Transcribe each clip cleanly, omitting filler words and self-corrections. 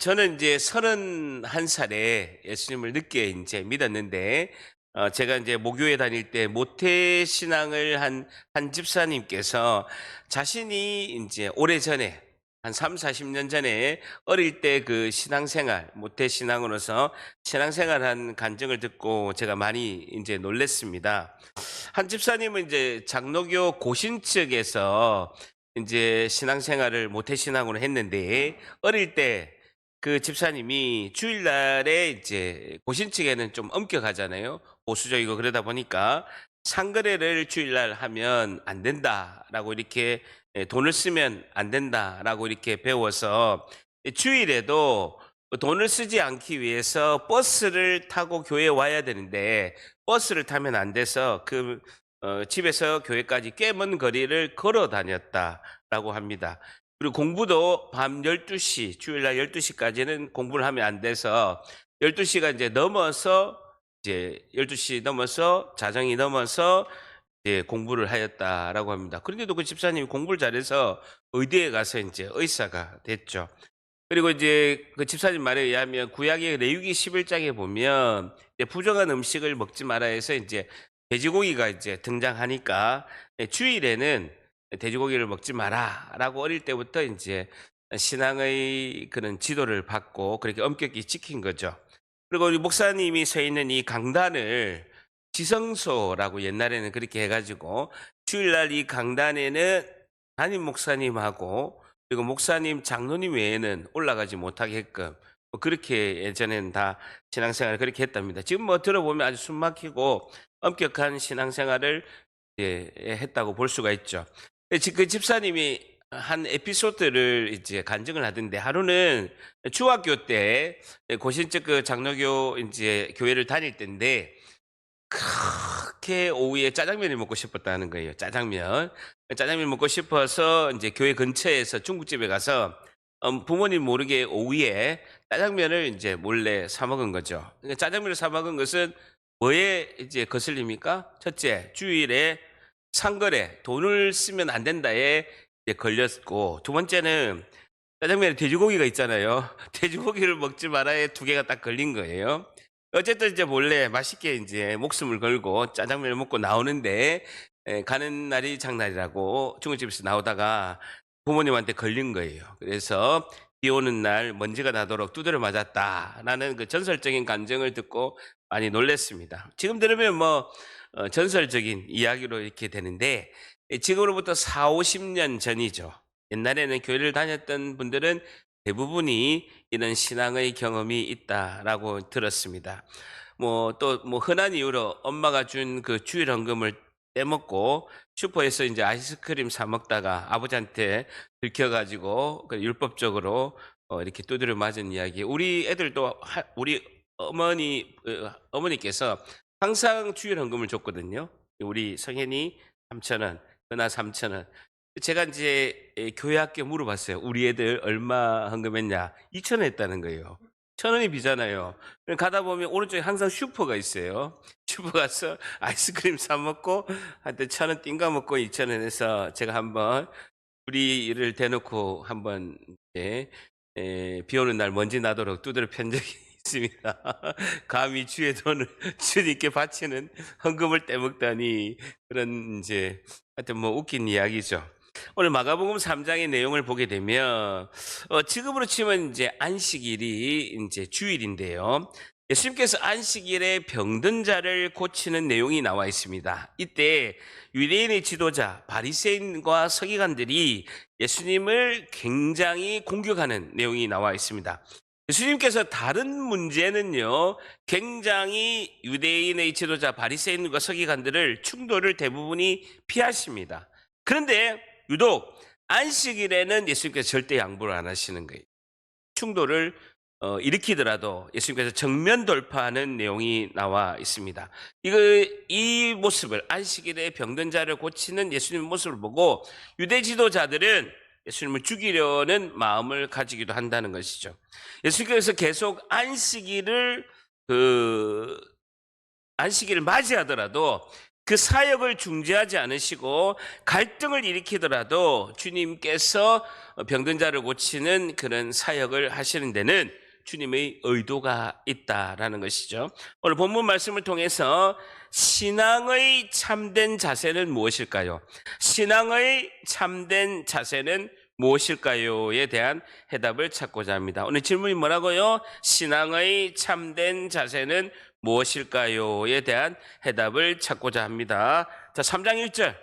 저는 이제 31살에 예수님을 늦게 이제 믿었는데, 제가 이제 모교에 다닐 때 모태 신앙을 한 집사님께서 자신이 이제 오래전에 한 30-40년 전에 어릴 때 그 신앙생활, 모태 신앙으로서 신앙생활한 간증을 듣고 제가 많이 이제 놀랬습니다. 한 집사님은 이제 장로교 고신 측에서 이제 신앙생활을 모태 신앙으로 했는데, 어릴 때 그 집사님이 주일날에 이제 고신 측에는 좀 엄격하잖아요. 보수적이고 그러다 보니까 상거래를 주일날 하면 안 된다라고 이렇게, 돈을 쓰면 안 된다라고 이렇게 배워서 주일에도 돈을 쓰지 않기 위해서 버스를 타고 교회에 와야 되는데, 버스를 타면 안 돼서 집에서 교회까지 꽤 먼 거리를 걸어 다녔다라고 합니다. 그리고 공부도 밤 12시, 주일날 12시까지는 공부를 하면 안 돼서 12시가 이제 넘어서, 이제 12시 넘어서, 자정이 넘어서 이제 공부를 하였다라고 합니다. 그런데도 그 집사님이 공부를 잘해서 의대에 가서 이제 의사가 됐죠. 그리고 이제 그 집사님 말에 의하면 구약의 레위기 11장에 보면 이제 부정한 음식을 먹지 마라 해서 이제 돼지고기가 이제 등장하니까 주일에는 돼지고기를 먹지 마라라고 어릴 때부터 이제 신앙의 그런 지도를 받고 그렇게 엄격히 지킨 거죠. 그리고 우리 목사님이 서 있는 이 강단을 지성소라고 옛날에는 그렇게 해가지고 주일날 이 강단에는 담임 목사님하고 그리고 목사님, 장로님 외에는 올라가지 못하게끔 그렇게 예전에는 다 신앙생활을 그렇게 했답니다. 지금 뭐 들어보면 아주 숨막히고 엄격한 신앙생활을 했다고 볼 수가 있죠. 그 집사님이 한 에피소드를 이제 간증을 하던데, 하루는 중학교 때 고신적 그 장로교 이제 교회를 다닐 때인데 그렇게 오후에 짜장면이 먹고 싶었다는 거예요. 짜장면 먹고 싶어서 이제 교회 근처에서 중국집에 가서 부모님 모르게 오후에 짜장면을 이제 몰래 사 먹은 거죠. 그러니까 짜장면을 사 먹은 것은 뭐에 이제 거슬립니까? 첫째, 주일에 상거래, 돈을 쓰면 안 된다에 이제 걸렸고, 두 번째는 짜장면에 돼지고기가 있잖아요. 돼지고기를 먹지 말아에 두 개가 딱 걸린 거예요. 어쨌든 이제 몰래 맛있게 이제 목숨을 걸고 짜장면을 먹고 나오는데, 가는 날이 장날이라고 중국집에서 나오다가 부모님한테 걸린 거예요. 그래서 비 오는 날 먼지가 나도록 두드려 맞았다라는 그 전설적인 간증을 듣고 많이 놀랐습니다. 지금 들으면 뭐 전설적인 이야기로 이렇게 되는데, 지금으로부터 40-50년 전이죠. 옛날에는 교회를 다녔던 분들은 대부분이 이런 신앙의 경험이 있다라고 들었습니다. 뭐 흔한 이유로 엄마가 준 그 주일 헌금을 떼먹고 슈퍼에서 이제 아이스크림 사 먹다가 아버지한테 들켜가지고 그 율법적으로 이렇게 두드려 맞은 이야기. 우리 애들도 우리 어머니께서 항상 주일 헌금을 줬거든요. 우리 성현이 3,000원, 은하 3,000원. 제가 이제 교회 학교 물어봤어요. 우리 애들 얼마 헌금했냐? 2,000원 했다는 거예요. 1,000원이 비잖아요. 가다 보면 오른쪽에 항상 슈퍼가 있어요. 슈퍼 가서 아이스크림 사 먹고 한때 1,000원 띵가 먹고 2,000원 해서 제가 한번 우리를 대놓고 한번 비 오는 날 먼지 나도록 두드려 편 적이 있습니다. 감히 주의 돈을 주님께 바치는 헌금을 떼먹다니, 그런 이제 하여튼 뭐 웃긴 이야기죠. 오늘 마가복음 3장의 내용을 보게 되면 지금으로 치면 이제 안식일이 이제 주일인데요. 예수님께서 안식일에 병든 자를 고치는 내용이 나와 있습니다. 이때 유대인의 지도자 바리새인과 서기관들이 예수님을 굉장히 공격하는 내용이 나와 있습니다. 예수님께서 다른 문제는요, 굉장히 유대인의 지도자 바리새인과 서기관들을 충돌을 대부분이 피하십니다. 그런데 유독 안식일에는 예수님께서 절대 양보를 안 하시는 거예요. 충돌을 일으키더라도 예수님께서 정면 돌파하는 내용이 나와 있습니다. 이 모습을, 안식일에 병든 자를 고치는 예수님의 모습을 보고 유대 지도자들은 예수님을 죽이려는 마음을 가지기도 한다는 것이죠. 예수님께서 계속 안식일을 맞이하더라도 그 사역을 중지하지 않으시고 갈등을 일으키더라도 주님께서 병든 자를 고치는 그런 사역을 하시는 데는 주님의 의도가 있다라는 것이죠. 오늘 본문 말씀을 통해서 신앙의 참된 자세는 무엇일까요? 신앙의 참된 자세는 무엇일까요?에 대한 해답을 찾고자 합니다. 오늘 질문이 뭐라고요? 신앙의 참된 자세는 무엇일까요?에 대한 해답을 찾고자 합니다. 자, 3장 1절.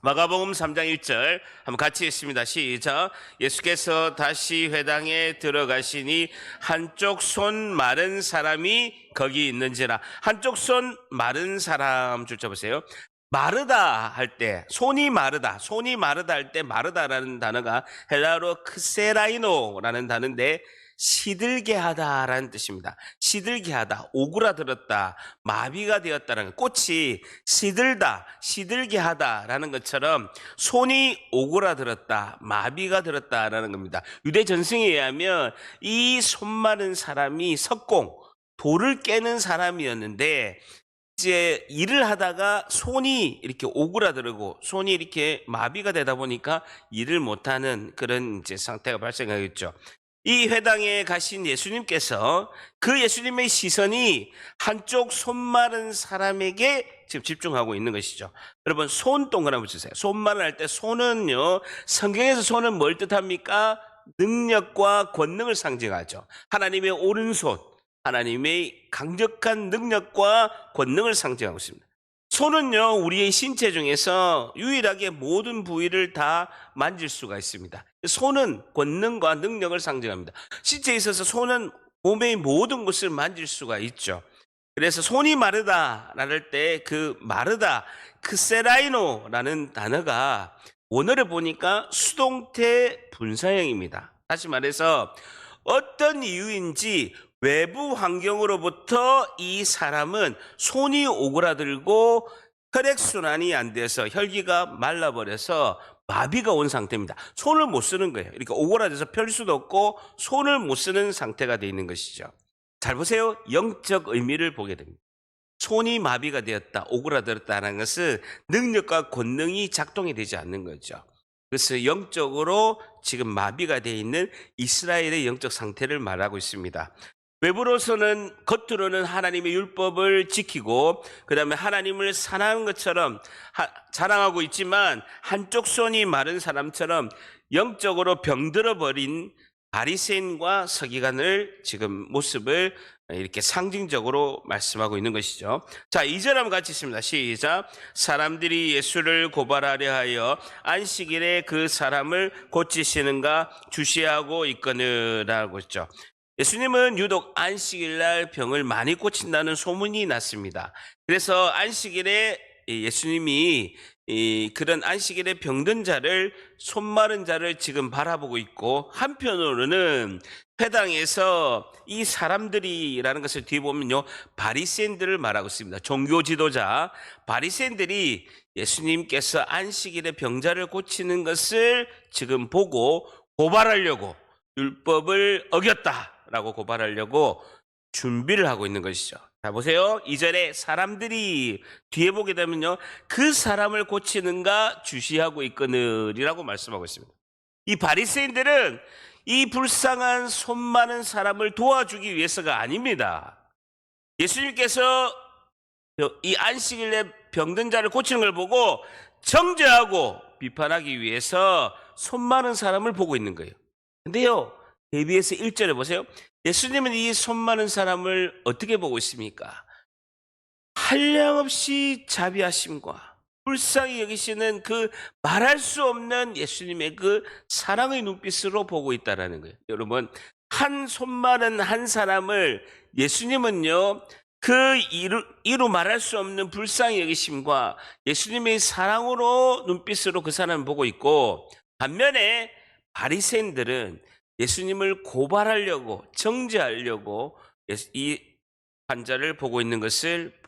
마가복음 3장 1절 한번 같이 읽습니다. 시작. 예수께서 다시 회당에 들어가시니 한쪽 손 마른 사람이 거기 있는지라. 한쪽 손 마른 사람 줄쳐 보세요. 마르다 할 때, 손이 마르다 할 때 마르다라는 단어가 헬라어로 크세라이노라는 단어인데 시들게 하다라는 뜻입니다. 시들게 하다, 오그라들었다, 마비가 되었다라는, 꽃이 시들게 하다라는 것처럼 손이 오그라들었다, 마비가 들었다라는 겁니다. 유대 전승에 의하면 이 손 마른 사람이 석공, 돌을 깨는 사람이었는데 이제 일을 하다가 손이 이렇게 오그라들고 손이 이렇게 마비가 되다 보니까 일을 못하는 그런 이제 상태가 발생하겠죠. 이 회당에 가신 예수님께서 그 예수님의 시선이 한쪽 손 마른 사람에게 지금 집중하고 있는 것이죠. 여러분, 손 동그라미 한번 주세요. 손 마른 할 때 손은요, 성경에서 손은 뭘 뜻합니까? 능력과 권능을 상징하죠. 하나님의 오른손, 하나님의 강력한 능력과 권능을 상징하고 있습니다. 손은요, 우리의 신체 중에서 유일하게 모든 부위를 다 만질 수가 있습니다. 손은 권능과 능력을 상징합니다. 신체에 있어서 손은 몸의 모든 것을 만질 수가 있죠. 그래서 손이 마르다라는 때 그 마르다, 크세라이노라는 단어가 원어를 보니까 수동태 분사형입니다. 다시 말해서 어떤 이유인지 외부 환경으로부터 이 사람은 손이 오그라들고 혈액순환이 안 돼서 혈기가 말라버려서 마비가 온 상태입니다. 손을 못 쓰는 거예요. 이렇게 오그라져서 펼 수도 없고 손을 못 쓰는 상태가 되어 있는 것이죠. 잘 보세요. 영적 의미를 보게 됩니다. 손이 마비가 되었다, 오그라들었다는 것은 능력과 권능이 작동이 되지 않는 거죠. 그래서 영적으로 지금 마비가 되어 있는 이스라엘의 영적 상태를 말하고 있습니다. 외부로서는, 겉으로는 하나님의 율법을 지키고 그 다음에 하나님을 사랑하는 것처럼 자랑하고 있지만 한쪽 손이 마른 사람처럼 영적으로 병들어 버린 바리새인과 서기관을 지금 모습을 이렇게 상징적으로 말씀하고 있는 것이죠. 자, 2절 한번 같이 읽습니다. 시작. 사람들이 예수를 고발하려 하여 안식일에 그 사람을 고치시는가 주시하고 있거늘라고 했죠. 예수님은 유독 안식일 날 병을 많이 고친다는 소문이 났습니다. 그래서 안식일에 예수님이 그런 안식일에 병든 자를, 손 마른 자를 지금 바라보고 있고, 한편으로는 회당에서 이 사람들이라는 것을 뒤에 보면요, 바리새인들을 말하고 있습니다. 종교 지도자 바리새인들이 예수님께서 안식일에 병자를 고치는 것을 지금 보고 고발하려고, 율법을 어겼다라고 고발하려고 준비를 하고 있는 것이죠. 자, 보세요. 2절에 사람들이, 뒤에 보게 되면요, 그 사람을 고치는가 주시하고 있거늘이라고 말씀하고 있습니다. 이 바리새인들은 이 불쌍한 손 많은 사람을 도와주기 위해서가 아닙니다. 예수님께서 이 안식일에 병든 자를 고치는 걸 보고 정죄하고 비판하기 위해서 손 많은 사람을 보고 있는 거예요. 근데요, 대비해서 1절에 보세요. 예수님은 이 손 많은 사람을 어떻게 보고 있습니까? 한량없이 자비하심과 불쌍히 여기시는 그 말할 수 없는 예수님의 그 사랑의 눈빛으로 보고 있다는 거예요. 여러분, 한 손 많은 한 사람을 예수님은요, 그 이루 말할 수 없는 불쌍히 여기심과 예수님의 사랑으로 눈빛으로 그 사람을 보고 있고, 반면에 바리새인들은 예수님을 고발하려고, 정죄하려고 이 환자를 보고 있는 것을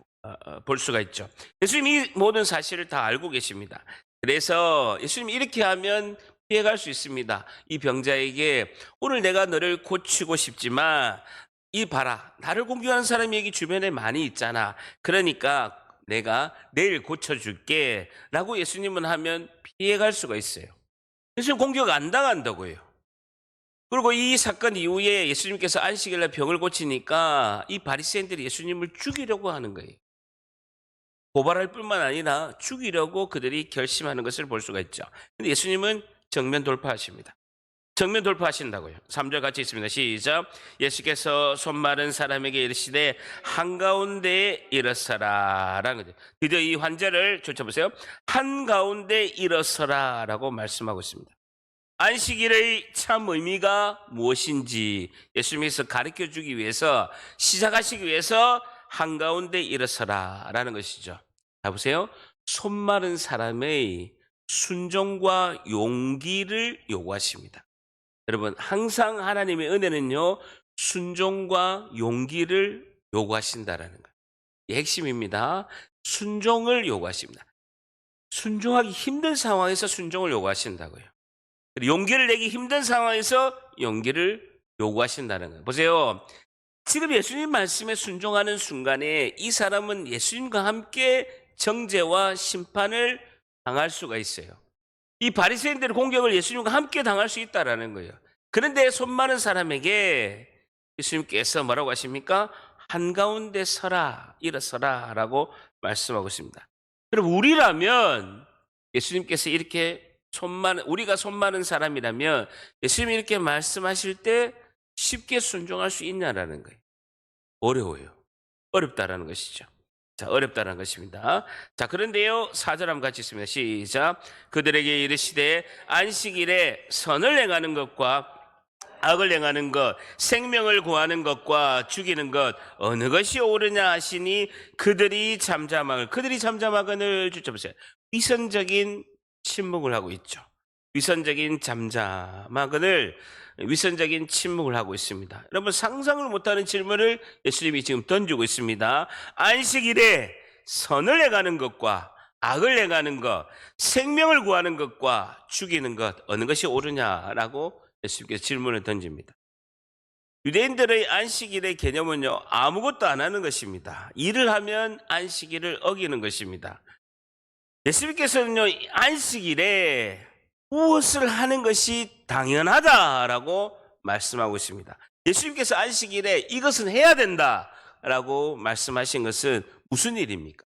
볼 수가 있죠. 예수님이 이 모든 사실을 다 알고 계십니다. 그래서 예수님이 이렇게 하면 피해갈 수 있습니다. 이 병자에게 오늘 내가 너를 고치고 싶지만 이 봐라, 나를 공경하는 사람이 여기 주변에 많이 있잖아. 그러니까 내가 내일 고쳐줄게 라고 예수님은 하면 피해갈 수가 있어요. 예수님 공격 안 당한다고요. 그리고 이 사건 이후에 예수님께서 안식일날 병을 고치니까 이 바리새인들이 예수님을 죽이려고 하는 거예요. 고발할 뿐만 아니라 죽이려고 그들이 결심하는 것을 볼 수가 있죠. 근데 예수님은 정면 돌파하십니다. 정면 돌파하신다고요. 3절 같이 있습니다. 시작. 예수께서 손 마른 사람에게 이르시되 한가운데에 일어서라 라는 거죠. 드디어 이 환자를 쫓아보세요. 한가운데 일어서라 라고 말씀하고 있습니다. 안식일의 참 의미가 무엇인지 예수님께서 가르쳐주기 위해서, 시작하시기 위해서 한가운데 일어서라 라는 것이죠. 자 보세요. 손 마른 사람의 순종과 용기를 요구하십니다. 여러분, 항상 하나님의 은혜는요, 순종과 용기를 요구하신다라는 거예요. 이 핵심입니다. 순종을 요구하십니다. 순종하기 힘든 상황에서 순종을 요구하신다고요. 용기를 내기 힘든 상황에서 용기를 요구하신다는 거예요. 보세요. 지금 예수님 말씀에 순종하는 순간에 이 사람은 예수님과 함께 정죄와 심판을 당할 수가 있어요. 이 바리새인들의 공격을 예수님과 함께 당할 수 있다라는 거예요. 그런데 손 마른 사람에게 예수님께서 뭐라고 하십니까? 한가운데 서라, 일어서라 라고 말씀하고 있습니다. 여러분, 우리라면 예수님께서 이렇게 우리가 손 마른 사람이라면 예수님이 이렇게 말씀하실 때 쉽게 순종할 수 있냐라는 거예요. 어려워요. 어렵다라는 것이죠. 자, 어렵다는 것입니다. 자, 그런데요, 4절 한번 같이 있습니다. 시작. 그들에게 이르시되 안식일에 선을 행하는 것과 악을 행하는 것, 생명을 구하는 것과 죽이는 것 어느 것이 옳으냐 하시니 그들이 잠잠하거늘 주쳐보세요. 위선적인 침묵을 하고 있죠. 위선적인 침묵을 하고 있습니다. 여러분, 상상을 못하는 질문을 예수님이 지금 던지고 있습니다. 안식일에 선을 행하는 것과 악을 행하는 것, 생명을 구하는 것과 죽이는 것 어느 것이 옳으냐라고 예수님께서 질문을 던집니다. 유대인들의 안식일의 개념은요, 아무것도 안 하는 것입니다. 일을 하면 안식일을 어기는 것입니다. 예수님께서는요, 안식일에 무엇을 하는 것이 당연하다라고 말씀하고 있습니다. 예수님께서 안식일에 이것은 해야 된다라고 말씀하신 것은 무슨 일입니까?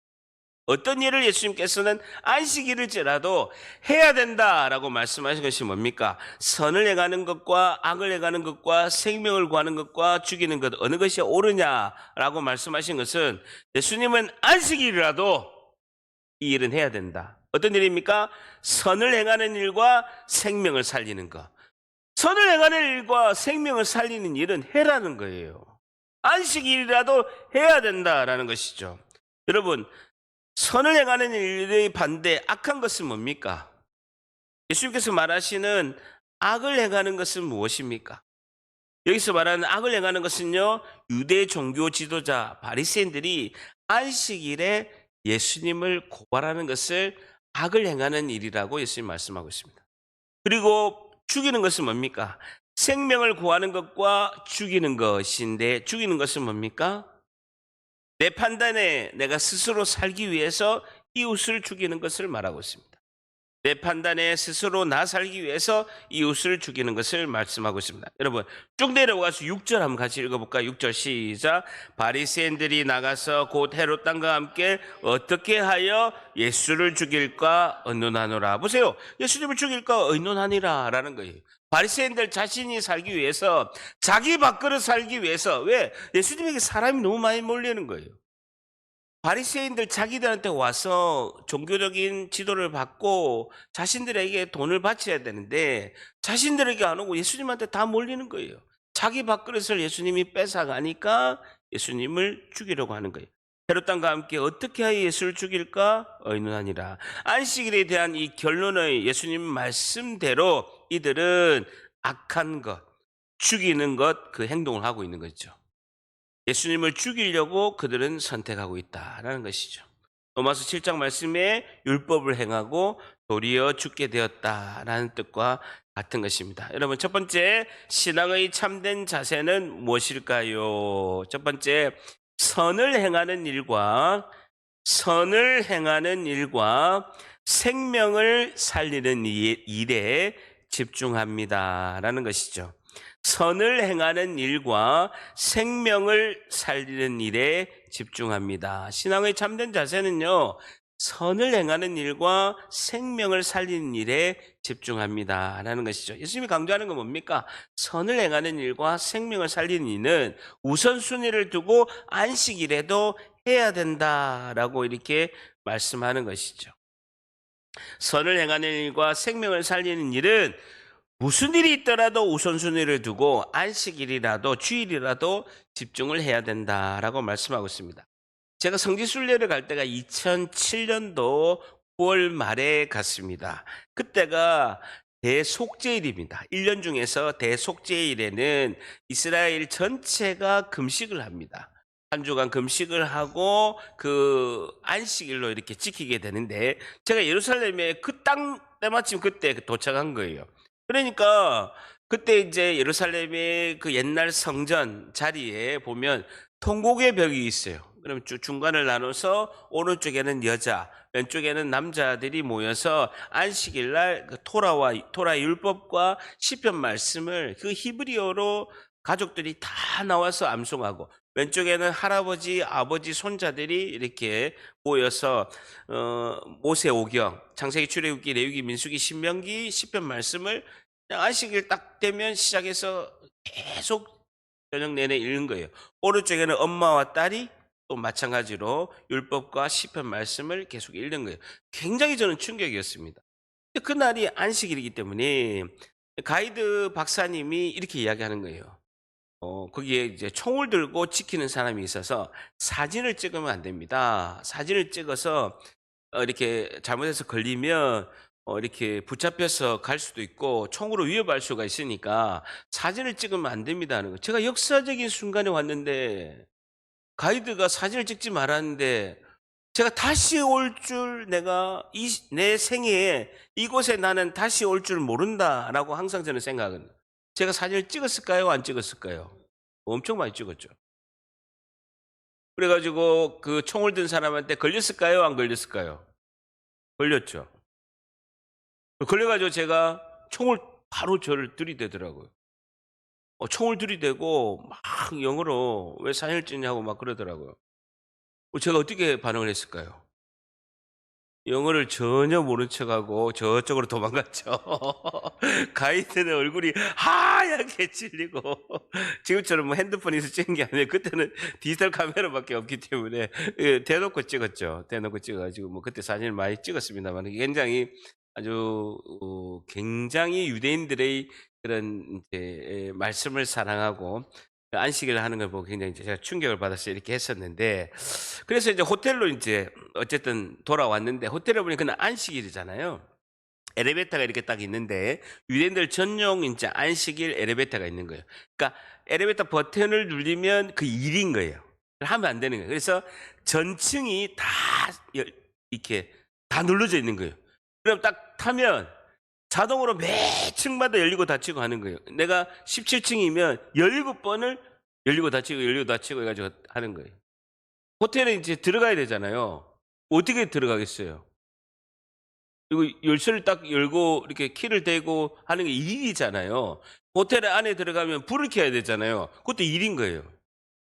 어떤 일을 예수님께서는 안식일일지라도 해야 된다라고 말씀하신 것이 뭡니까? 선을 행하는 것과 악을 행하는 것과 생명을 구하는 것과 죽이는 것 어느 것이 옳으냐라고 말씀하신 것은 예수님은 안식일이라도 이 일은 해야 된다. 어떤 일입니까? 선을 행하는 일과 생명을 살리는 것. 선을 행하는 일과 생명을 살리는 일은 해라는 거예요. 안식일이라도 해야 된다라는 것이죠. 여러분, 선을 행하는 일의 반대, 악한 것은 뭡니까? 예수님께서 말하시는 악을 행하는 것은 무엇입니까? 여기서 말하는 악을 행하는 것은요, 유대 종교 지도자 바리새인들이 안식일에 예수님을 고발하는 것을 악을 행하는 일이라고 예수님 말씀하고 있습니다. 그리고 죽이는 것은 뭡니까? 생명을 구하는 것과 죽이는 것인데, 죽이는 것은 뭡니까? 내 판단에 내가 스스로 살기 위해서 이웃을 죽이는 것을 말하고 있습니다. 내 판단에 스스로 나 살기 위해서 이웃을 죽이는 것을 말씀하고 있습니다. 여러분, 쭉 내려가서 6절 한번 같이 읽어볼까요? 6절 시작. 바리새인들이 나가서 곧 헤롯 왕과 함께 어떻게 하여 예수를 죽일까 의논하노라. 보세요. 예수님을 죽일까 의논하니라 라는 거예요. 바리새인들 자신이 살기 위해서, 자기 밥그릇 살기 위해서. 왜? 예수님에게 사람이 너무 많이 몰리는 거예요. 바리새인들 자기들한테 와서 종교적인 지도를 받고 자신들에게 돈을 바쳐야 되는데 자신들에게 안 오고 예수님한테 다 몰리는 거예요. 자기 밥그릇을 예수님이 뺏어가니까 예수님을 죽이려고 하는 거예요. 헤롯 왕과 함께 어떻게 하여 예수를 죽일까 의논하니라. 안식일에 대한 이 결론의 예수님 말씀대로 이들은 악한 것, 죽이는 것, 그 행동을 하고 있는 거죠. 예수님을 죽이려고 그들은 선택하고 있다라는 것이죠. 로마서 7장 말씀에 율법을 행하고 도리어 죽게 되었다라는 뜻과 같은 것입니다. 여러분, 첫 번째 신앙의 참된 자세는 무엇일까요? 첫 번째, 선을 행하는 일과 선을 행하는 일과 생명을 살리는 일에 집중합니다라는 것이죠. 선을 행하는 일과 생명을 살리는 일에 집중합니다. 신앙의 참된 자세는요, 선을 행하는 일과 생명을 살리는 일에 집중합니다라는 것이죠. 예수님이 강조하는 건 뭡니까? 선을 행하는 일과 생명을 살리는 일은 우선순위를 두고 안식일에도 해야 된다라고 이렇게 말씀하는 것이죠. 선을 행하는 일과 생명을 살리는 일은 무슨 일이 있더라도 우선순위를 두고 안식일이라도 주일이라도 집중을 해야 된다라고 말씀하고 있습니다. 제가 성지순례를 갈 때가 2007년도 9월 말에 갔습니다. 그때가 대속죄일입니다. 1년 중에서 대속죄일에는 이스라엘 전체가 금식을 합니다. 한 주간 금식을 하고 그 안식일로 이렇게 지키게 되는데, 제가 예루살렘에 때마침 그때 도착한 거예요. 그러니까 그때 이제 예루살렘의 그 옛날 성전 자리에 보면 통곡의 벽이 있어요. 그러면 중간을 나눠서 오른쪽에는 여자, 왼쪽에는 남자들이 모여서 안식일 날 그 토라 율법과 시편 말씀을 그 히브리어로 가족들이 다 나와서 암송하고, 왼쪽에는 할아버지, 아버지, 손자들이 이렇게 모여서 모세오경, 창세기, 출애굽기, 레위기, 민수기, 신명기, 시편 말씀을 그냥 안식일 딱 되면 시작해서 계속 저녁 내내 읽는 거예요. 오른쪽에는 엄마와 딸이 또 마찬가지로 율법과 시편 말씀을 계속 읽는 거예요. 굉장히 저는 충격이었습니다. 그날이 안식일이기 때문에 가이드 박사님이 이렇게 이야기하는 거예요. 거기에 이제 총을 들고 지키는 사람이 있어서 사진을 찍으면 안 됩니다. 사진을 찍어서 이렇게 잘못해서 걸리면 이렇게 붙잡혀서 갈 수도 있고 총으로 위협할 수가 있으니까 사진을 찍으면 안 됩니다 하는 거예요. 제가 역사적인 순간에 왔는데 가이드가 사진을 찍지 말았는데, 제가 다시 올 줄, 내 생애에 이곳에 나는 다시 올 줄 모른다라고 항상 저는 생각은. 제가 사진을 찍었을까요? 안 찍었을까요? 엄청 많이 찍었죠. 그래가지고 그 총을 든 사람한테 걸렸을까요? 안 걸렸을까요? 걸렸죠. 걸려가지고 제가 총을 바로 저를 들이대더라고요. 총을 들이대고 막 영어로 왜 사진을 찍냐고 막 그러더라고요. 제가 어떻게 반응을 했을까요? 영어를 전혀 모른 척하고 저쪽으로 도망갔죠. 가이드는 얼굴이 하얗게 찔리고, 지금처럼 뭐 핸드폰에서 찍은 게 아니에요. 그때는 디지털 카메라밖에 없기 때문에 대놓고 찍었죠. 대놓고 찍어가지고 뭐 그때 사진을 많이 찍었습니다만, 굉장히 굉장히 유대인들의 그런 이제 말씀을 사랑하고 안식일을 하는 걸 보고 굉장히 제가 충격을 받았어요. 이렇게 했었는데, 그래서 이제 호텔로 이제 어쨌든 돌아왔는데, 호텔에 보니 그날 안식일이잖아요. 엘리베이터가 이렇게 딱 있는데 유대인들 전용 이제 안식일 엘리베이터가 있는 거예요. 그러니까 엘리베이터 버튼을 누르면 그 일인 거예요. 하면 안 되는 거예요. 그래서 전층이 다 이렇게 다 눌러져 있는 거예요. 그럼 딱 타면 자동으로 매 층마다 열리고 닫히고 하는 거예요. 내가 17층이면 17번을 열리고 닫히고 해가지고 하는 거예요. 호텔에 이제 들어가야 되잖아요. 어떻게 들어가겠어요? 그리고 열쇠를 딱 열고 이렇게 키를 대고 하는 게 일이잖아요. 호텔 안에 들어가면 불을 켜야 되잖아요. 그것도 일인 거예요.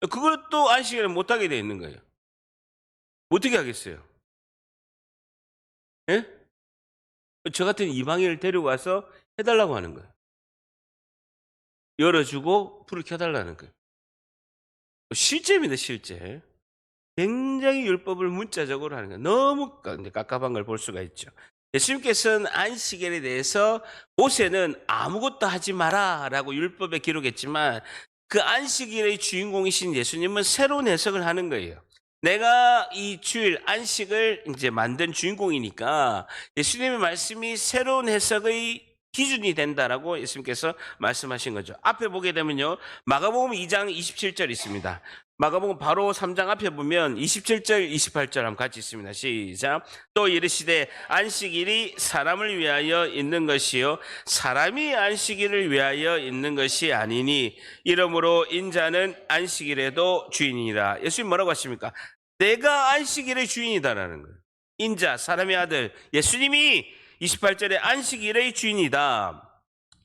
그것도 안식일에 못하게 돼 있는 거예요. 어떻게 하겠어요? 예? 저 같은 이방인을 데려와서 해달라고 하는 거예요. 열어주고 불을 켜달라는 거예요. 실제입니다, 실제. 굉장히 율법을 문자적으로 하는 거예요. 너무 깝깝한 걸 볼 수가 있죠. 예수님께서는 안식일에 대해서 모세는 아무것도 하지 마라 라고 율법에 기록했지만, 그 안식일의 주인공이신 예수님은 새로운 해석을 하는 거예요. 내가 이 주일 안식을 이제 만든 주인공이니까 예수님의 말씀이 새로운 해석의 기준이 된다라고 예수님께서 말씀하신 거죠. 앞에 보게 되면요, 마가복음 2장 27절 있습니다. 마가복음 바로 3장 앞에 보면 27절 28절 한번 같이 있습니다. 시작. 또 이르시되 안식일이 사람을 위하여 있는 것이요 사람이 안식일을 위하여 있는 것이 아니니 이러므로 인자는 안식일에도 주인이라. 예수님 뭐라고 하십니까? 내가 안식일의 주인이다라는 거예요. 인자, 사람의 아들 예수님이 28절에 안식일의 주인이다.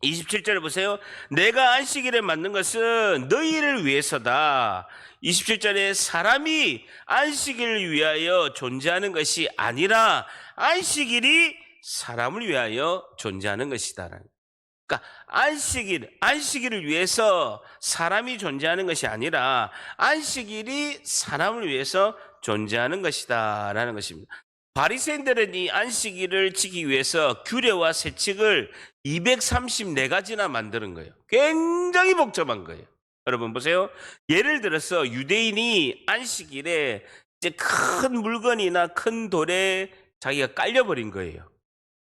27절에 보세요. 내가 안식일에 만든 것은 너희를 위해서다. 27절에 사람이 안식일을 위하여 존재하는 것이 아니라 안식일이 사람을 위하여 존재하는 것이다. 그러니까 안식일을 위해서 사람이 존재하는 것이 아니라 안식일이 사람을 위해서 존재하는 것이다라는 것입니다. 바리새인들은 이 안식일을 지키기 위해서 규례와 세칙을 234가지나 만드는 거예요. 굉장히 복잡한 거예요. 여러분 보세요. 예를 들어서 유대인이 안식일에 이제 큰 물건이나 큰 돌에 자기가 깔려버린 거예요.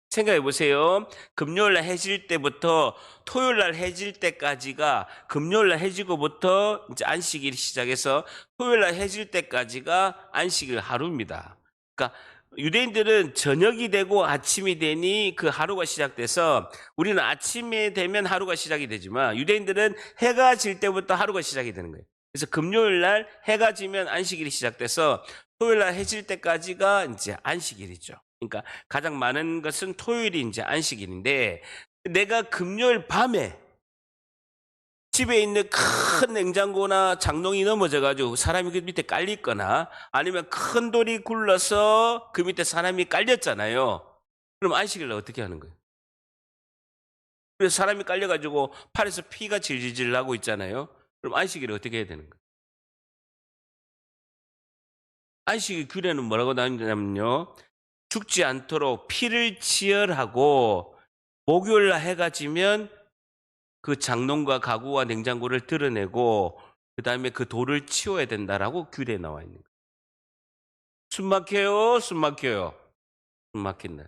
생각해 보세요. 금요일날 해질 때부터 토요일날 해질 때까지가, 금요일날 해지고부터 이제 안식일이 시작해서 토요일날 해질 때까지가 안식일 하루입니다. 그러니까 유대인들은 저녁이 되고 아침이 되니 그 하루가 시작돼서, 우리는 아침에 되면 하루가 시작이 되지만 유대인들은 해가 질 때부터 하루가 시작이 되는 거예요. 그래서 금요일날 해가 지면 안식일이 시작돼서 토요일날 해질 때까지가 이제 안식일이죠. 그러니까 가장 많은 것은 토요일이 이제 안식일인데, 내가 금요일 밤에 집에 있는 큰 냉장고나 장롱이 넘어져가지고 사람이 그 밑에 깔리거나, 아니면 큰 돌이 굴러서 그 밑에 사람이 깔렸잖아요. 그럼 안식일날 어떻게 하는 거예요? 그래서 사람이 깔려가지고 팔에서 피가 질질질 나고 있잖아요. 그럼 안식일에 어떻게 해야 되는 거예요? 안식일 규례는 뭐라고 나오냐면요, 죽지 않도록 피를 치열하고 목요일날 해가 지면 그 장롱과 가구와 냉장고를 드러내고 그 다음에 그 돌을 치워야 된다라고 규례에 나와 있는 거예요. 숨 막혀요? 숨 막혀요? 숨 막힌다.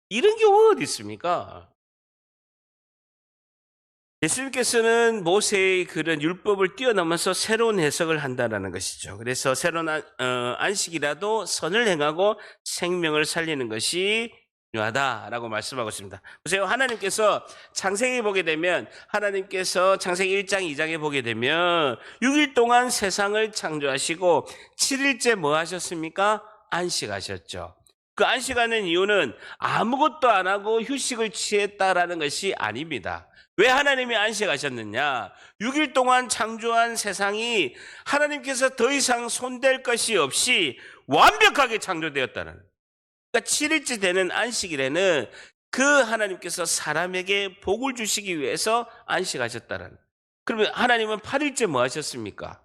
이런 경우가 어디 있습니까? 예수님께서는 모세의 그런 율법을 뛰어넘어서 새로운 해석을 한다는 것이죠. 그래서 새로운 안식이라도 선을 행하고 생명을 살리는 것이 중요하다라고 말씀하고 있습니다. 보세요. 하나님께서 창세기 보게 되면, 하나님께서 창세기 1장 2장에 보게 되면 6일 동안 세상을 창조하시고 7일째 뭐 하셨습니까? 안식하셨죠. 그 안식하는 이유는 아무것도 안 하고 휴식을 취했다라는 것이 아닙니다. 왜 하나님이 안식하셨느냐? 6일 동안 창조한 세상이 하나님께서 더 이상 손댈 것이 없이 완벽하게 창조되었다는, 그러니까 7일째 되는 안식일에는 그 하나님께서 사람에게 복을 주시기 위해서 안식하셨다는. 그러면 하나님은 8일째 뭐 하셨습니까?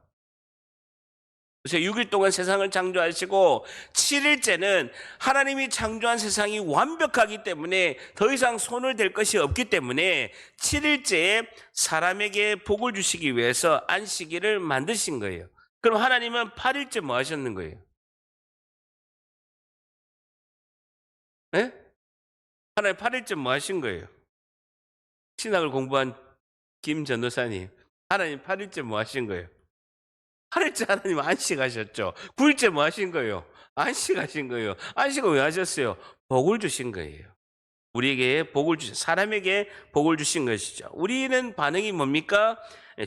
6일 동안 세상을 창조하시고 7일째는 하나님이 창조한 세상이 완벽하기 때문에 더 이상 손을 댈 것이 없기 때문에 7일째에 사람에게 복을 주시기 위해서 안식일을 만드신 거예요. 그럼 하나님은 8일째 뭐 하셨는 거예요? 네? 하나님 8일째 뭐 하신 거예요? 신학을 공부한 김 전도사님, 하나님 8일째 뭐 하신 거예요? 8일째 하나님 안식하셨죠. 9일째 뭐 하신 거예요? 안식하신 거예요. 안식을 왜 하셨어요? 복을 주신 거예요. 우리에게 복을 주신, 사람에게 복을 주신 것이죠. 우리는 반응이 뭡니까?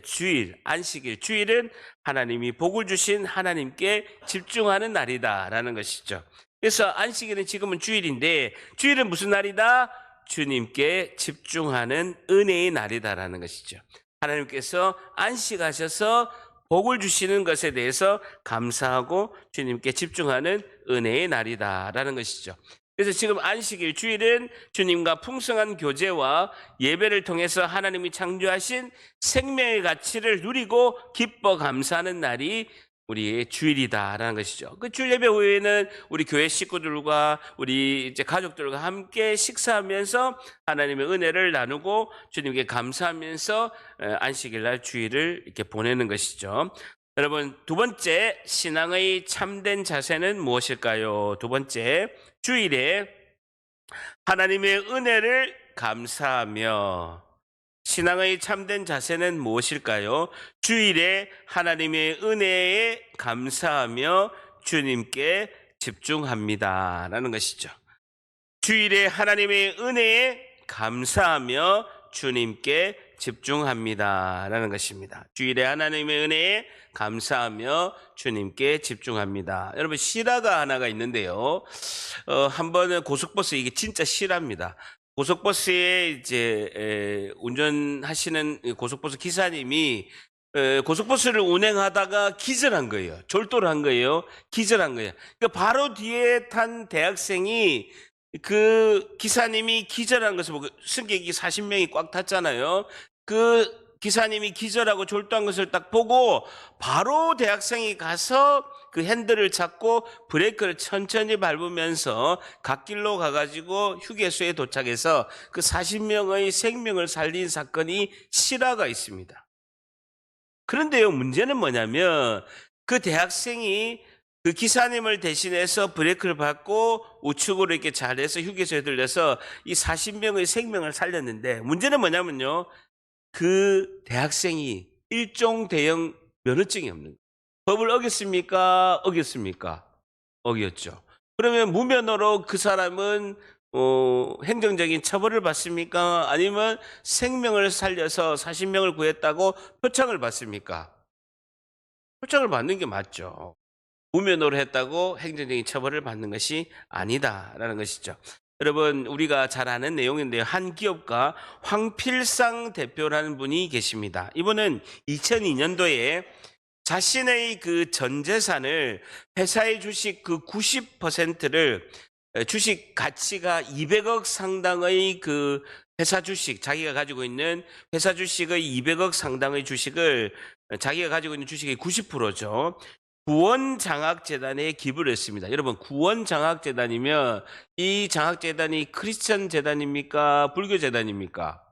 주일, 안식일. 주일은 하나님이 복을 주신 하나님께 집중하는 날이다라는 것이죠. 그래서 안식일은 지금은 주일인데, 주일은 무슨 날이다? 주님께 집중하는 은혜의 날이다라는 것이죠. 하나님께서 안식하셔서 복을 주시는 것에 대해서 감사하고 주님께 집중하는 은혜의 날이다라는 것이죠. 그래서 지금 안식일, 주일은 주님과 풍성한 교제와 예배를 통해서 하나님이 창조하신 생명의 가치를 누리고 기뻐 감사하는 날이 우리의 주일이다라는 것이죠. 그 주일 예배 후에는 우리 교회 식구들과 우리 이제 가족들과 함께 식사하면서 하나님의 은혜를 나누고 주님께 감사하면서 안식일 날 주일을 이렇게 보내는 것이죠. 여러분, 두 번째 신앙의 참된 자세는 무엇일까요? 두 번째, 주일에 하나님의 은혜를 감사하며. 신앙의 참된 자세는 무엇일까요? 주일에 하나님의 은혜에 감사하며 주님께 집중합니다 라는 것이죠. 주일에 하나님의 은혜에 감사하며 주님께 집중합니다라는 것입니다. 주일에 하나님의 은혜에 감사하며 주님께 집중합니다. 여러분 실화가 하나가 있는데요. 한 번은 고속버스, 이게 진짜 실화입니다. 고속버스에 이제 운전하시는 고속버스 기사님이 고속버스를 운행하다가 기절한 거예요. 졸도를 한 거예요. 기절한 거예요. 그러니까 바로 뒤에 탄 대학생이 그 기사님이 기절한 것을 보고, 승객이 40명이 꽉 탔잖아요. 그 기사님이 기절하고 졸도한 것을 딱 보고 바로 대학생이 가서 그 핸들을 잡고 브레이크를 천천히 밟으면서 갓길로 가가지고 휴게소에 도착해서 그 40명의 생명을 살린 사건이 실화가 있습니다. 그런데요, 문제는 뭐냐면 그 대학생이 그 기사님을 대신해서 브레이크를 밟고 우측으로 이렇게 잘해서 휴게소에 들려서 이 40명의 생명을 살렸는데, 문제는 뭐냐면요, 그 대학생이 일종 대형 면허증이 없는 거예요. 법을 어겼습니까? 어겼습니까? 어겼죠. 그러면 무면허로 그 사람은 행정적인 처벌을 받습니까? 아니면 생명을 살려서 40명을 구했다고 표창을 받습니까? 표창을 받는 게 맞죠. 무면허로 했다고 행정적인 처벌을 받는 것이 아니다라는 것이죠. 여러분, 우리가 잘 아는 내용인데요. 한 기업가 황필상 대표라는 분이 계십니다. 이분은 2002년도에 자신의 그 전 재산을, 회사의 주식 그 90%를, 주식 가치가 200억 상당의 그 회사 주식, 자기가 가지고 있는 회사 주식의 200억 상당의 주식을, 자기가 가지고 있는 주식의 90%죠. 구원장학재단에 기부를 했습니다. 여러분, 구원장학재단이면 이 장학재단이 크리스천 재단입니까? 불교 재단입니까?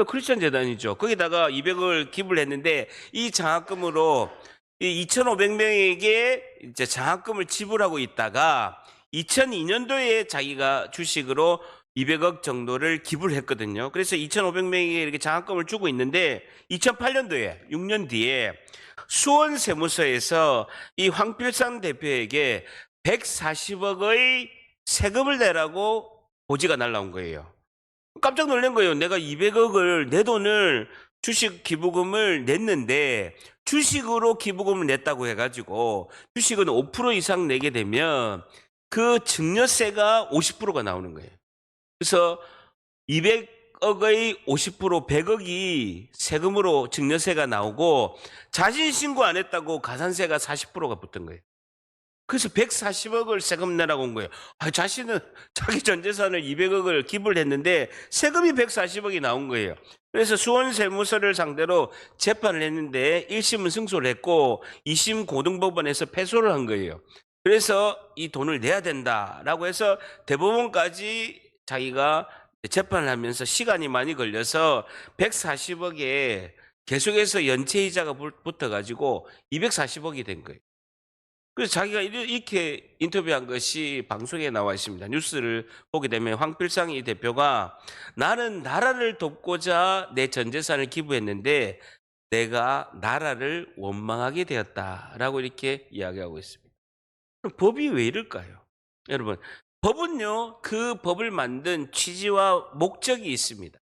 크리스천 재단이죠. 거기다가 200을 기부를 했는데, 이 장학금으로 2,500명에게 이제 장학금을 지불하고 있다가 2002년도에 자기가 주식으로 200억 정도를 기부를 했거든요. 그래서 2,500명에게 이렇게 장학금을 주고 있는데, 2008년도에 6년 뒤에 수원세무서에서 이 황필상 대표에게 140억의 세금을 내라고 고지가 날라온 거예요. 깜짝 놀란 거예요. 내가 200억을, 내 돈을, 주식 기부금을 냈는데 주식으로 기부금을 냈다고 해가지고 주식은 5% 이상 내게 되면 그 증여세가 50%가 나오는 거예요. 그래서 200억의 50%, 100억이 세금으로 증여세가 나오고, 자신 신고 안 했다고 가산세가 40%가 붙은 거예요. 그래서 140억을 세금 내라고 온 거예요. 자신은 자기 전 재산을 200억을 기부를 했는데 세금이 140억이 나온 거예요. 그래서 수원세무서를 상대로 재판을 했는데 1심은 승소를 했고 2심 고등법원에서 패소를 한 거예요. 그래서 이 돈을 내야 된다라고 해서 대법원까지 자기가 재판을 하면서 시간이 많이 걸려서 140억에 계속해서 연체이자가 붙어가지고 240억이 된 거예요. 그래서 자기가 이렇게 인터뷰한 것이 방송에 나와 있습니다. 뉴스를 보게 되면 황필상 대표가, 나는 나라를 돕고자 내 전 재산을 기부했는데 내가 나라를 원망하게 되었다라고 이렇게 이야기하고 있습니다. 그럼 법이 왜 이럴까요? 여러분, 법은요, 그 법을 만든 취지와 목적이 있습니다.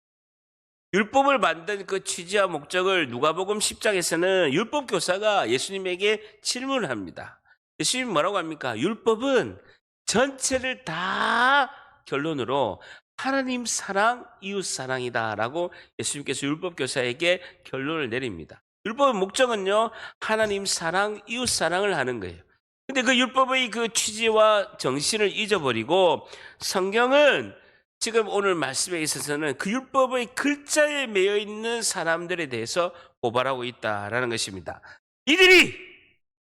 율법을 만든 그 취지와 목적을 누가복음 10장에서는 율법 교사가 예수님에게 질문을 합니다. 예수님이 뭐라고 합니까? 율법은 전체를 다 결론으로 하나님 사랑, 이웃 사랑이다라고 예수님께서 율법 교사에게 결론을 내립니다. 율법의 목적은요, 하나님 사랑, 이웃 사랑을 하는 거예요. 근데 그 율법의 그 취지와 정신을 잊어버리고 성경은 지금 오늘 말씀에 있어서는 그 율법의 글자에 매여 있는 사람들에 대해서 고발하고 있다라는 것입니다. 이들이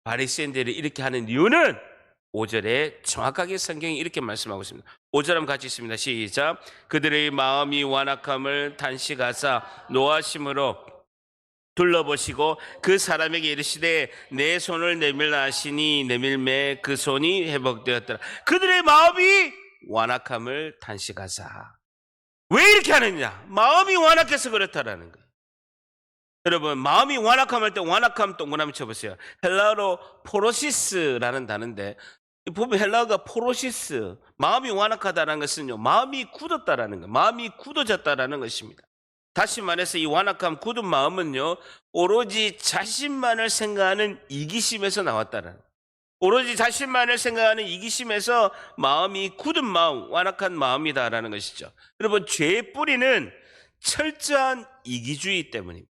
바리새인들이 이렇게 하는 이유는 5절에 정확하게 성경이 이렇게 말씀하고 있습니다. 5절 한번 같이 있습니다. 시작. 그들의 마음이 완악함을 단식하사 노하심으로 둘러보시고 그 사람에게 이르시되 내 손을 내밀라 하시니 내밀매 그 손이 회복되었더라. 그들의 마음이 완악함을 단식하사. 왜 이렇게 하느냐? 마음이 완악해서 그렇다라는 거예요. 여러분, 마음이 완악함 할 때 완악함 동그라미 쳐보세요. 헬라어로 포로시스라는 단어인데, 보면 헬라어가 포로시스, 마음이 완악하다는 것은요, 마음이 굳었다라는 거예요. 마음이 굳어졌다라는 것입니다. 다시 말해서 이 완악함, 굳은 마음은요, 오로지 자신만을 생각하는 이기심에서 나왔다는. 오로지 자신만을 생각하는 이기심에서 마음이 굳은 마음, 완악한 마음이다라는 것이죠. 여러분, 죄의 뿌리는 철저한 이기주의 때문입니다.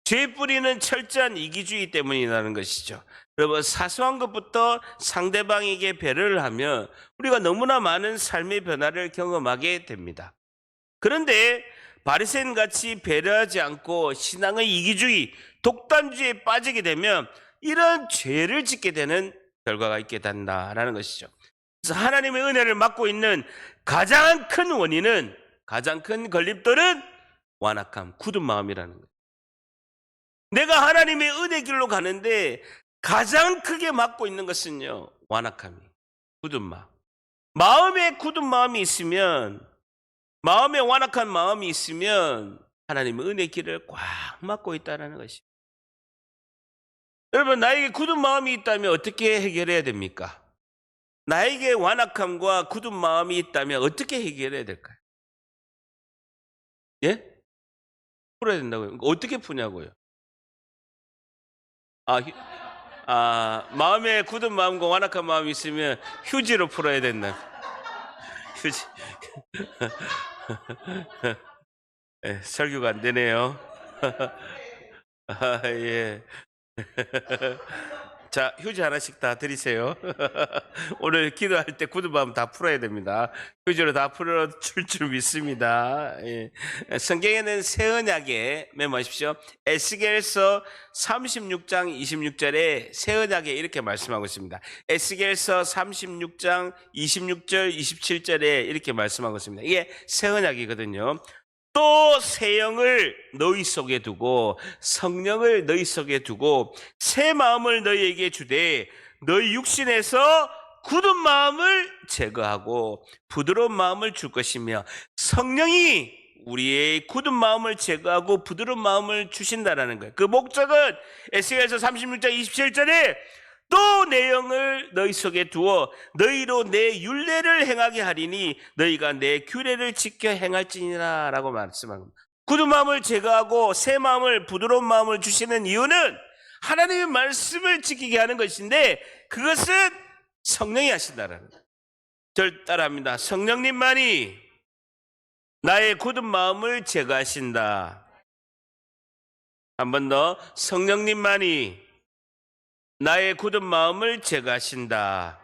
죄의 뿌리는 철저한 이기주의 때문이라는 것이죠. 여러분, 사소한 것부터 상대방에게 배려를 하면 우리가 너무나 많은 삶의 변화를 경험하게 됩니다. 그런데 바리새인 같이 배려하지 않고 신앙의 이기주의, 독단주의에 빠지게 되면 이런 죄를 짓게 되는 결과가 있게 된다라는 것이죠. 그래서 하나님의 은혜를 맡고 있는 가장 큰 원인은, 가장 큰 걸림돌은 완악함, 굳은 마음이라는 거예요. 내가 하나님의 은혜 길로 가는데 가장 크게 맡고 있는 것은요, 완악함이, 굳은 마음. 마음에 굳은 마음이 있으면, 마음에 완악한 마음이 있으면 하나님의 은혜 길을 꽉 막고 있다는 것입니다. 여러분, 나에게 굳은 마음이 있다면 어떻게 해결해야 됩니까? 나에게 완악함과 굳은 마음이 있다면 어떻게 해결해야 될까요? 예? 풀어야 된다고요? 어떻게 푸냐고요? 마음에 굳은 마음과 완악한 마음이 있으면 휴지로 풀어야 된다. 휴지. 설교가 안 되네요. 예. 자, 휴지 하나씩 다 드리세요. 오늘 기도할 때 굳은 마음 다 풀어야 됩니다. 휴지로 다 풀어줄 줄 믿습니다. 예. 성경에는 새 언약에 메모하십시오. 에스겔서 36장 26절에 새 언약에 이렇게 말씀하고 있습니다. 에스겔서 36장 26절 27절에 이렇게 말씀하고 있습니다. 이게 새 언약이거든요. 또 새 영을 너희 속에 두고 성령을 너희 속에 두고 새 마음을 너희에게 주되 너희 육신에서 굳은 마음을 제거하고 부드러운 마음을 줄 것이며, 성령이 우리의 굳은 마음을 제거하고 부드러운 마음을 주신다라는 거예요. 그 목적은 에스겔서 36장 27절에 또 내 영을 너희 속에 두어 너희로 내 율례를 행하게 하리니 너희가 내 규례를 지켜 행할지니라 라고 말씀합니다. 굳은 마음을 제거하고 새 마음을, 부드러운 마음을 주시는 이유는 하나님의 말씀을 지키게 하는 것인데, 그것은 성령이 하신다라는 거예요. 절 따라합니다. 성령님만이 나의 굳은 마음을 제거하신다. 한 번 더. 성령님만이 나의 굳은 마음을 제거하신다.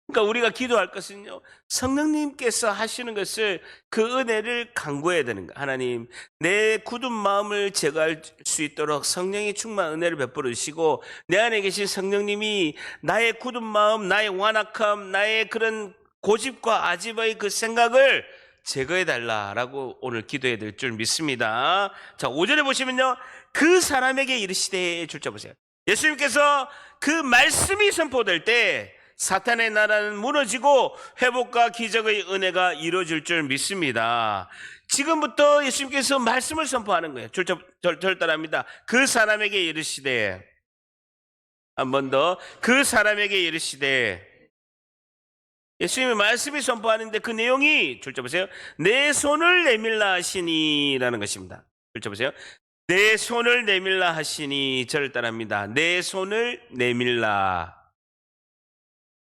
그러니까 우리가 기도할 것은요, 성령님께서 하시는 것을, 그 은혜를 간구해야 되는 거예요. 하나님, 내 굳은 마음을 제거할 수 있도록 성령이 충만한 은혜를 베풀어 주시고, 내 안에 계신 성령님이 나의 굳은 마음, 나의 완악함, 나의 그런 고집과 아집의 그 생각을 제거해 달라라고 오늘 기도해야 될 줄 믿습니다. 자, 5절에 보시면요, 그 사람에게 이르시되, 줄자 보세요. 예수님께서 그 말씀이 선포될 때 사탄의 나라는 무너지고 회복과 기적의 은혜가 이루어질 줄 믿습니다. 지금부터 예수님께서 말씀을 선포하는 거예요. 절 따라합니다. 그 사람에게 이르시되, 한 번 더, 그 사람에게 이르시되. 예수님의 말씀이 선포하는데 그 내용이, 줄자 보세요, 내 손을 내밀라 하시니 라는 것입니다. 줄자 보세요. 내 손을 내밀라 하시니. 저를 따라합니다. 내 손을 내밀라.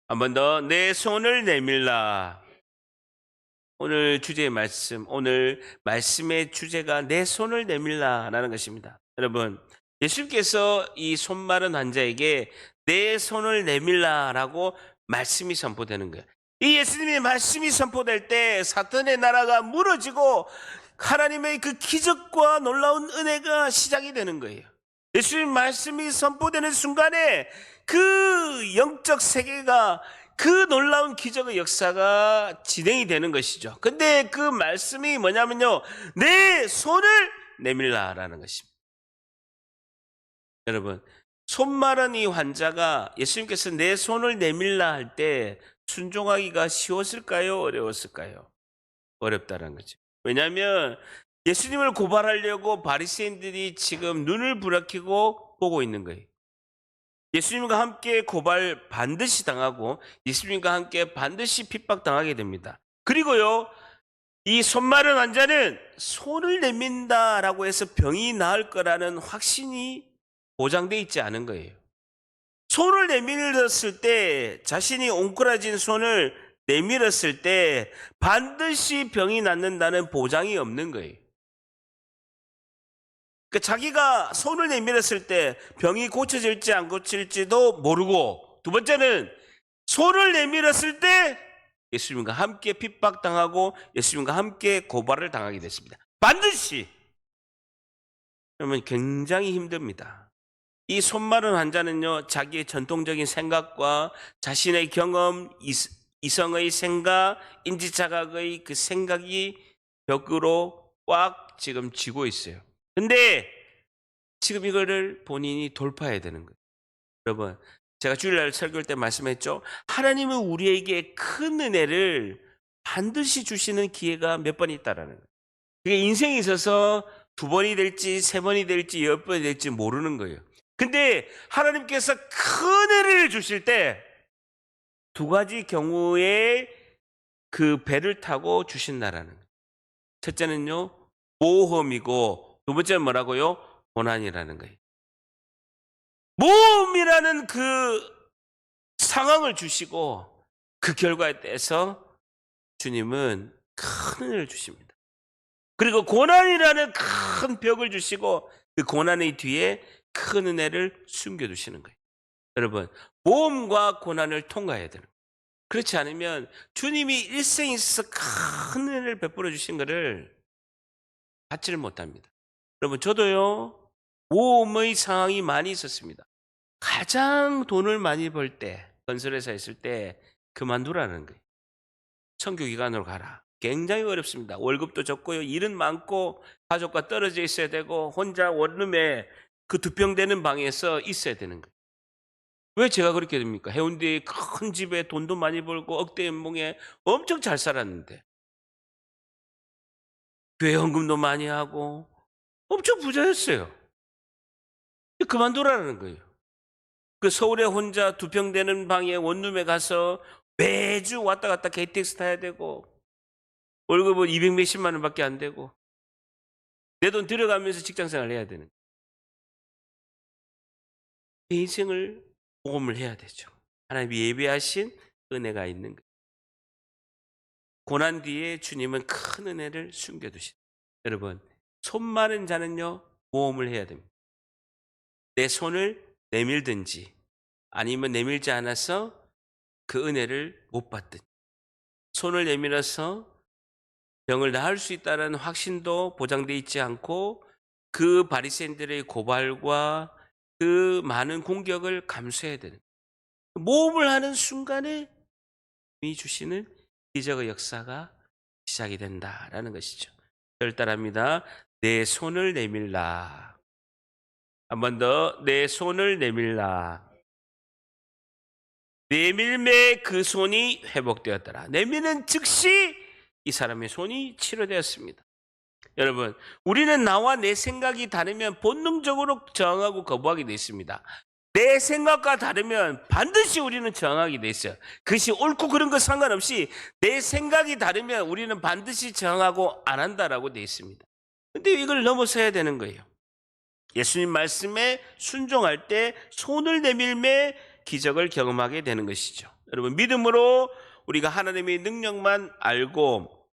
한 번 더. 내 손을 내밀라. 오늘 주제의 말씀, 오늘 말씀의 주제가 내 손을 내밀라라는 것입니다. 여러분, 예수님께서 이 손 마른 환자에게 내 손을 내밀라라고 말씀이 선포되는 거예요. 이 예수님의 말씀이 선포될 때 사탄의 나라가 무너지고 하나님의 그 기적과 놀라운 은혜가 시작이 되는 거예요. 예수님 말씀이 선포되는 순간에 그 영적 세계가, 그 놀라운 기적의 역사가 진행이 되는 것이죠. 근데 그 말씀이 뭐냐면요, 내 손을 내밀라라는 것입니다. 여러분, 손 마른 이 환자가 예수님께서 내 손을 내밀라 할 때 순종하기가 쉬웠을까요? 어려웠을까요? 어렵다는 거죠. 왜냐하면 예수님을 고발하려고 바리새인들이 지금 눈을 부라키고 보고 있는 거예요. 예수님과 함께 고발 반드시 당하고 예수님과 함께 반드시 핍박당하게 됩니다. 그리고요, 이 손 마른 환자는 손을 내민다라고 해서 병이 나을 거라는 확신이 보장돼 있지 않은 거예요. 손을 내밀었을 때, 자신이 옹크라진 손을 내밀었을 때 반드시 병이 낫는다는 보장이 없는 거예요. 그러니까 자기가 손을 내밀었을 때 병이 고쳐질지 안 고쳐질지도 모르고, 두 번째는 손을 내밀었을 때 예수님과 함께 핍박당하고 예수님과 함께 고발을 당하게 됐습니다. 반드시. 그러면 굉장히 힘듭니다. 이 손 마른 환자는요, 자기의 전통적인 생각과 자신의 경험, 이성의 생각, 인지자각의 그 생각이 벽으로 꽉 지금 쥐고 있어요. 근데 지금 이거를 본인이 돌파해야 되는 거예요. 여러분, 제가 주일날 설교할 때 말씀했죠. 하나님은 우리에게 큰 은혜를 반드시 주시는 기회가 몇 번 있다라는 거예요. 그게 인생에 있어서 2번이 될지 3번이 될지 10번이 될지 모르는 거예요. 근데 하나님께서 큰 은혜를 주실 때 2가지 경우에 그 배를 타고 주신다라는 거예요. 첫째는요, 모험이고, 두 번째는 뭐라고요? 고난이라는 거예요. 모험이라는 그 상황을 주시고 그 결과에 대해서 주님은 큰 은혜를 주십니다. 그리고 고난이라는 큰 벽을 주시고 그 고난의 뒤에 큰 은혜를 숨겨두시는 거예요. 여러분, 모험과 고난을 통과해야 되는 거예요. 그렇지 않으면 주님이 일생에 있어서 큰 은혜를 베풀어 주신 것을 받지를 못합니다. 여러분, 저도요, 모험의 상황이 많이 있었습니다. 가장 돈을 많이 벌 때, 건설회사 있을 때 그만두라는 거예요. 선교기관으로 가라. 굉장히 어렵습니다. 월급도 적고요, 일은 많고, 가족과 떨어져 있어야 되고, 혼자 원룸에 그 2평 되는 방에서 있어야 되는 거예요. 왜 제가 그렇게 됩니까? 해운대에 큰 집에 돈도 많이 벌고 억대 연봉에 엄청 잘 살았는데, 교회 헌금도 많이 하고 엄청 부자였어요. 그만두라는 거예요. 그 서울에 혼자 2평 되는 방에 원룸에 가서 매주 왔다 갔다 KTX 타야 되고 월급은 200 몇십만 원밖에 안 되고 내 돈 들여가면서 직장생활 해야 되는, 내 인생을 복음을 해야 되죠. 하나님이 예비하신 은혜가 있는 거예요. 고난 뒤에 주님은 큰 은혜를 숨겨두신. 여러분, 손 마른 자는요, 모험을 해야 됩니다. 내 손을 내밀든지 아니면 내밀지 않아서 그 은혜를 못 받든지, 손을 내밀어서 병을 나을 수 있다는 확신도 보장되어 있지 않고 그 바리새인들의 고발과 그 많은 공격을 감수해야 되는, 모험을 하는 순간에 이 주시는 기적의 역사가 시작이 된다라는 것이죠. 절 따라합니다. 내 손을 내밀라. 한 번 더, 내 손을 내밀라. 내밀매 그 손이 회복되었더라. 내미는 즉시 이 사람의 손이 치료되었습니다. 여러분, 우리는 나와 내 생각이 다르면 본능적으로 저항하고 거부하게 되어 있습니다. 내 생각과 다르면 반드시 우리는 저항하게 돼 있어요. 그것이 옳고 그른 것 상관없이 내 생각이 다르면 우리는 반드시 저항하고 안 한다라고 돼 있습니다. 근데 이걸 넘어서야 되는 거예요. 예수님 말씀에 순종할 때 손을 내밀매 기적을 경험하게 되는 것이죠. 여러분, 믿음으로 우리가 하나님의 능력만 알고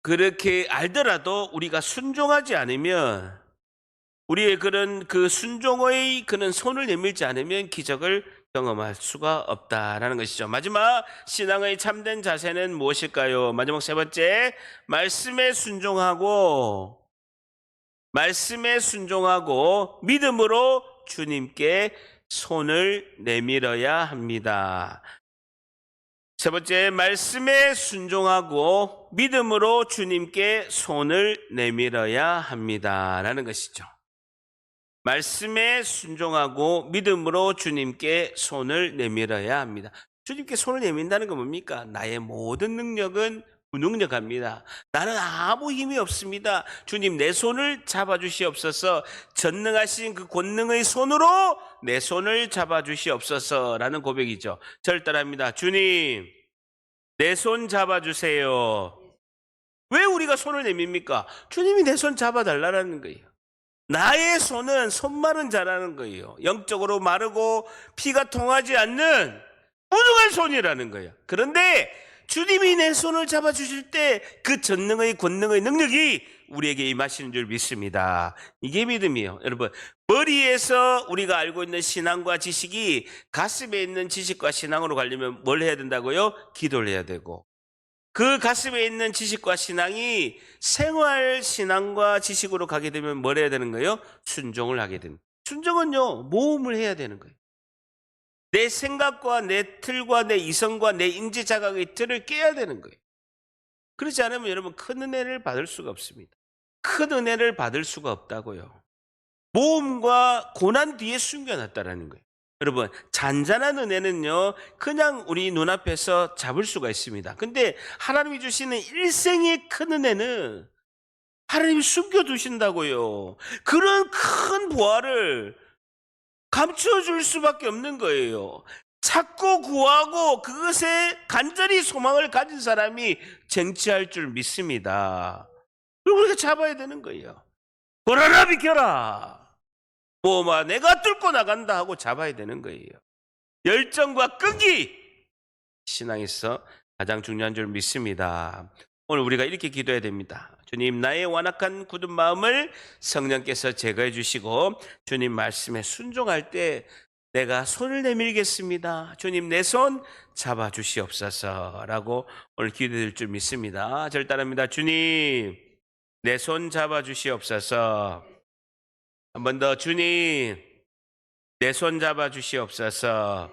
그렇게 알더라도 우리가 순종하지 않으면, 우리의 그런 그 순종의 그는 손을 내밀지 않으면 기적을 경험할 수가 없다라는 것이죠. 마지막 신앙의 참된 자세는 무엇일까요? 마지막 3번째, 말씀에 순종하고 믿음으로 주님께 손을 내밀어야 합니다. 3번째, 말씀에 순종하고 믿음으로 주님께 손을 내밀어야 합니다 라는 것이죠. 말씀에 순종하고 믿음으로 주님께 손을 내밀어야 합니다. 주님께 손을 내민다는 건 뭡니까? 나의 모든 능력은 무능력합니다. 나는 아무 힘이 없습니다. 주님, 내 손을 잡아주시옵소서. 전능하신 그 권능의 손으로 내 손을 잡아주시옵소서라는 고백이죠. 절 따라합니다. 주님, 내 손 잡아주세요. 왜 우리가 손을 내밉니까? 주님이 내 손 잡아달라는 거예요. 나의 손은 손마른 자라는 거예요. 영적으로 마르고 피가 통하지 않는 무능한 손이라는 거예요. 그런데 주님이 내 손을 잡아주실 때 그 전능의 권능의 능력이 우리에게 임하시는 줄 믿습니다. 이게 믿음이에요. 여러분, 머리에서 우리가 알고 있는 신앙과 지식이 가슴에 있는 지식과 신앙으로 가려면 뭘 해야 된다고요? 기도를 해야 되고, 그 가슴에 있는 지식과 신앙이 생활 신앙과 지식으로 가게 되면 뭘 해야 되는 거예요? 순종을 하게 됩니다. 순종은요, 모험을 해야 되는 거예요. 내 생각과 내 틀과 내 이성과 내 인지 자각의 틀을 깨야 되는 거예요. 그렇지 않으면 여러분 큰 은혜를 받을 수가 없습니다. 큰 은혜를 받을 수가 없다고요. 모험과 고난 뒤에 숨겨놨다라는 거예요. 여러분, 잔잔한 은혜는요, 그냥 우리 눈앞에서 잡을 수가 있습니다. 근데 하나님이 주시는 일생의 큰 은혜는 하나님이 숨겨두신다고요. 그런 큰 보화를 감춰줄 수밖에 없는 거예요. 찾고 구하고 그것에 간절히 소망을 가진 사람이 쟁취할 줄 믿습니다. 그리고 우리가 잡아야 되는 거예요. 보라라 비켜라. 뭐마 내가 뚫고 나간다 하고 잡아야 되는 거예요. 열정과 끈기, 신앙에서 가장 중요한 줄 믿습니다. 오늘 우리가 이렇게 기도해야 됩니다. 주님, 나의 완악한 굳은 마음을 성령께서 제거해 주시고 주님 말씀에 순종할 때 내가 손을 내밀겠습니다. 주님, 내 손 잡아 주시옵소서라고 오늘 기도될 줄 믿습니다. 절 따릅니다. 주님, 내 손 잡아 주시옵소서. 한 번 더, 주님, 내 손 잡아 주시옵소서.